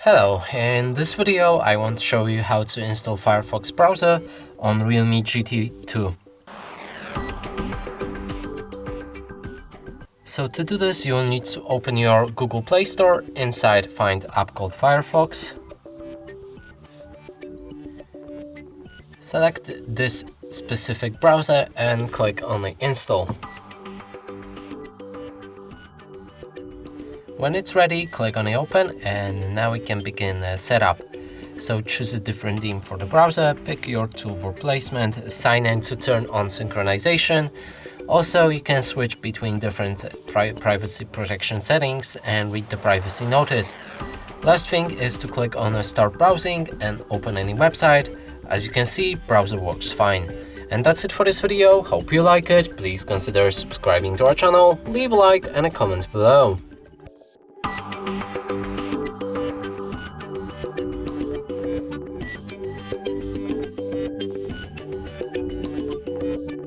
Hello, in this video I want to show you how to install Firefox browser on REALME GT2. So to do this, you'll need to open your Google Play Store. Inside, find app called Firefox. Select this specific browser and click on the install. When it's ready, click on the open, and now we can begin the setup. So choose a different theme for the browser, pick your toolbar placement, sign in to turn on synchronization. Also, you can switch between different privacy protection settings and read the privacy notice. Last thing is to click on Start Browsing and open any website. As you can see, browser works fine. And that's it for this video. Hope you like it. Please consider subscribing to our channel, leave a like and a comment below.